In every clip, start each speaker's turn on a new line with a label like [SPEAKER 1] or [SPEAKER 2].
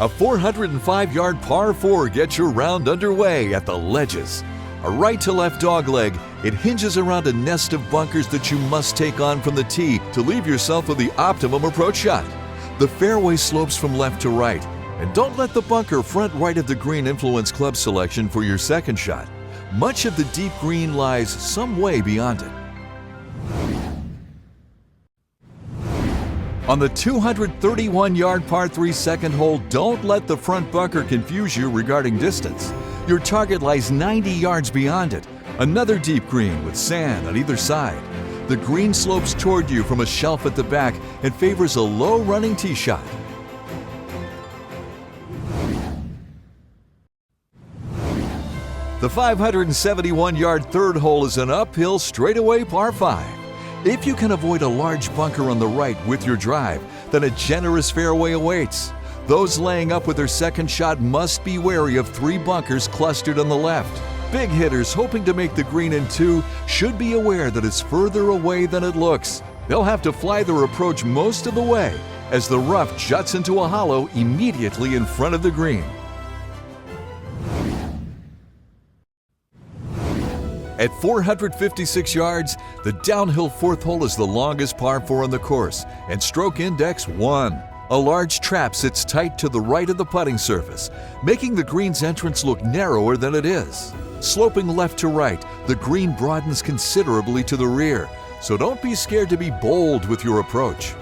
[SPEAKER 1] A 405-yard par 4 gets your round underway at the Ledges. A right-to-left dogleg, it hinges around a nest of bunkers that you must take on from the tee to leave yourself with the optimum approach shot. The fairway slopes from left to right, and don't let the bunker front right of the green influence club selection for your second shot. Much of the deep green lies some way beyond it. On the 231-yard par 3 second hole, don't let the front bunker confuse you regarding distance. Your target lies 90 yards beyond it, another deep green with sand on either side. The green slopes toward you from a shelf at the back and favors a low running tee shot. The 571-yard third hole is an uphill straightaway par 5. If you can avoid a large bunker on the right with your drive, then a generous fairway awaits. Those laying up with their second shot must be wary of 3 bunkers clustered on the left. Big hitters hoping to make the green in 2 should be aware that it's further away than it looks. They'll have to fly their approach most of the way as the rough juts into a hollow immediately in front of the green. At 456 yards, the downhill fourth hole is the longest par 4 on the course, and stroke index 1. A large trap sits tight to the right of the putting surface, making the green's entrance look narrower than it is. Sloping left to right, the green broadens considerably to the rear, so don't be scared to be bold with your approach.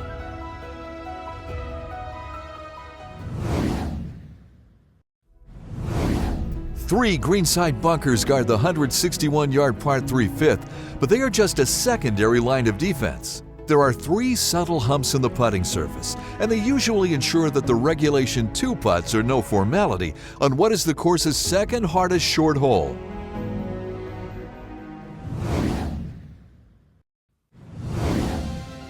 [SPEAKER 1] Three greenside bunkers guard the 161-yard par 3 fifth, but they are just a secondary line of defense. There are 3 subtle humps in the putting surface, and they usually ensure that the regulation 2 putts are no formality on what is the course's second hardest short hole.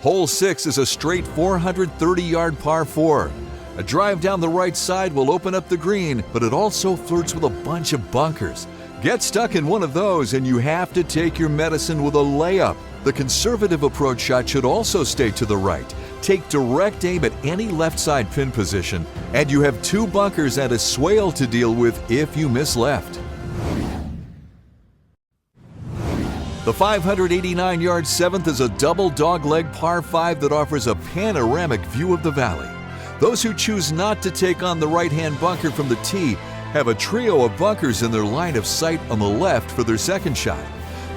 [SPEAKER 1] Hole 6 is a straight 430-yard par 4. A drive down the right side will open up the green, but it also flirts with a bunch of bunkers. Get stuck in one of those and you have to take your medicine with a layup. The conservative approach shot should also stay to the right. Take direct aim at any left side pin position, and you have 2 bunkers and a swale to deal with if you miss left. The 589-yard 7th is a double dogleg par 5 that offers a panoramic view of the valley. Those who choose not to take on the right-hand bunker from the tee have a trio of bunkers in their line of sight on the left for their second shot.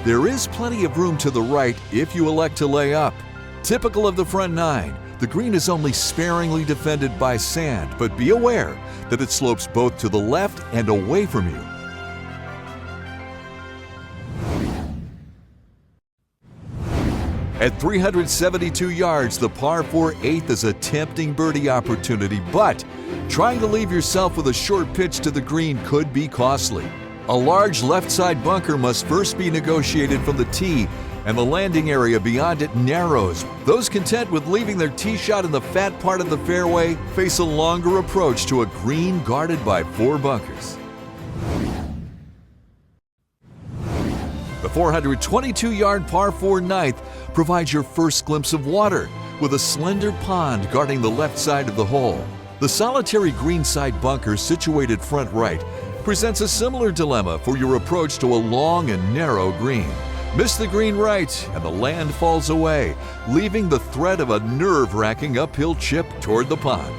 [SPEAKER 1] There is plenty of room to the right if you elect to lay up. Typical of the front 9, the green is only sparingly defended by sand, but be aware that it slopes both to the left and away from you. At 372 yards, the par 4 8th is a tempting birdie opportunity, but trying to leave yourself with a short pitch to the green could be costly. A large left side bunker must first be negotiated from the tee, and the landing area beyond it narrows. Those content with leaving their tee shot in the fat part of the fairway face a longer approach to a green guarded by 4 bunkers. The 422-yard par 4 9th provides your first glimpse of water, with a slender pond guarding the left side of the hole. The solitary greenside bunker situated front right presents a similar dilemma for your approach to a long and narrow green. Miss the green right, and the land falls away, leaving the threat of a nerve-wracking uphill chip toward the pond.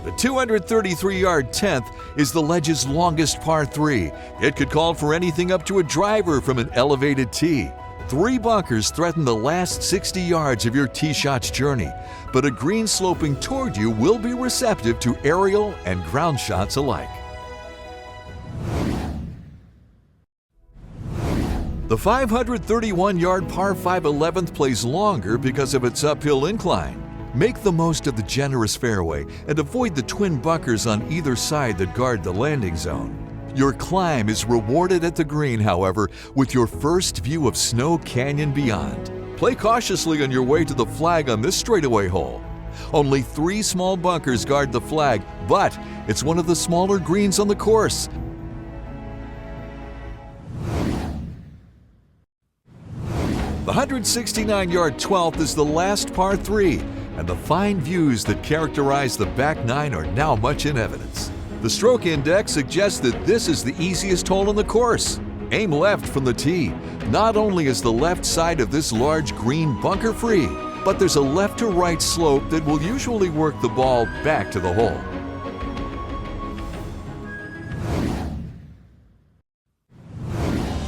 [SPEAKER 1] The 233-yard 10th is the ledge's longest par 3. It could call for anything up to a driver from an elevated tee. 3 bunkers threaten the last 60 yards of your tee shot's journey, but a green sloping toward you will be receptive to aerial and ground shots alike. The 531-yard par 5 11th plays longer because of its uphill incline. Make the most of the generous fairway and avoid the twin bunkers on either side that guard the landing zone. Your climb is rewarded at the green, however, with your first view of Snow Canyon beyond. Play cautiously on your way to the flag on this straightaway hole. Only 3 small bunkers guard the flag, but it's one of the smaller greens on the course. The 169-yard 12th is the last par 3. and the fine views that characterize the back nine are now much in evidence. The stroke index suggests that this is the easiest hole in the course. Aim left from the tee. Not only is the left side of this large green bunker-free, but there's a left to right slope that will usually work the ball back to the hole.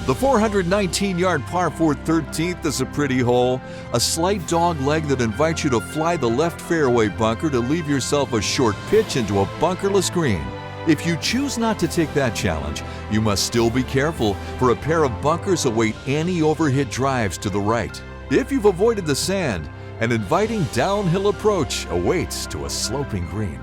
[SPEAKER 1] The 419-yard par 4 13th is a pretty hole, a slight dog leg that invites you to fly the left fairway bunker to leave yourself a short pitch into a bunkerless green. If you choose not to take that challenge, you must still be careful, for a pair of bunkers await any overhit drives to the right. If you've avoided the sand, an inviting downhill approach awaits to a sloping green.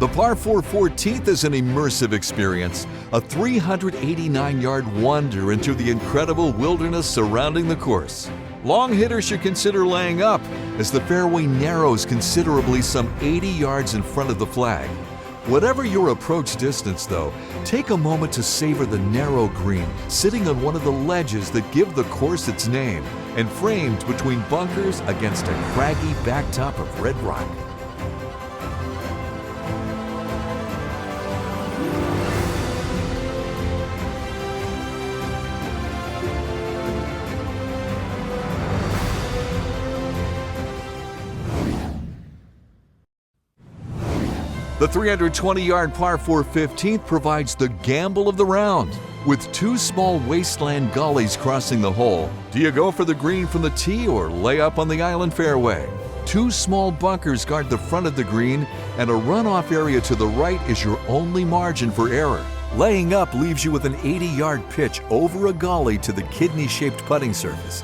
[SPEAKER 1] The par 4 14th is an immersive experience, a 389-yard wander into the incredible wilderness surrounding the course. Long hitters should consider laying up, as the fairway narrows considerably some 80 yards in front of the flag. Whatever your approach distance, though, take a moment to savor the narrow green, sitting on one of the ledges that give the course its name, and framed between bunkers against a craggy backtop of red rock. The 320-yard par 4 15th provides the gamble of the round. With two small wasteland gullies crossing the hole, do you go for the green from the tee or lay up on the island fairway? Two small bunkers guard the front of the green, and a runoff area to the right is your only margin for error. Laying up leaves you with an 80-yard pitch over a gully to the kidney-shaped putting surface.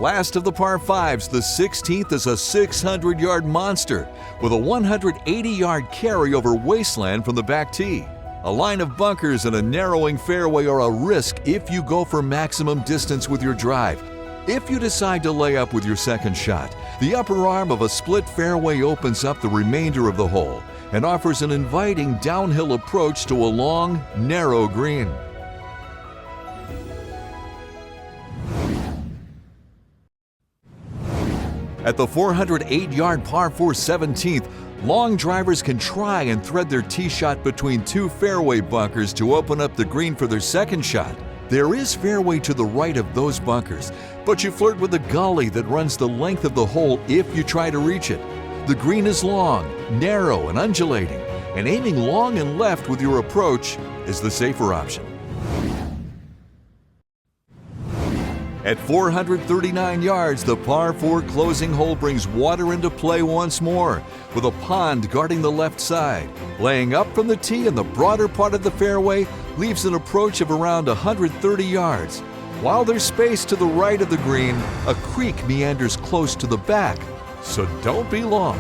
[SPEAKER 1] Last of the par 5s, the 16th is a 600-yard monster with a 180-yard carry over wasteland from the back tee. A line of bunkers and a narrowing fairway are a risk if you go for maximum distance with your drive. If you decide to lay up with your second shot, the upper arm of a split fairway opens up the remainder of the hole and offers an inviting downhill approach to a long, narrow green. At the 408-yard par 4 17th, long drivers can try and thread their tee shot between two fairway bunkers to open up the green for their second shot. There is fairway to the right of those bunkers, but you flirt with the gully that runs the length of the hole if you try to reach it. The green is long, narrow, and undulating, and aiming long and left with your approach is the safer option. At 439 yards, the par 4 closing hole brings water into play once more, with a pond guarding the left side. Laying up from the tee in the broader part of the fairway leaves an approach of around 130 yards. While there's space to the right of the green, a creek meanders close to the back, so don't be long.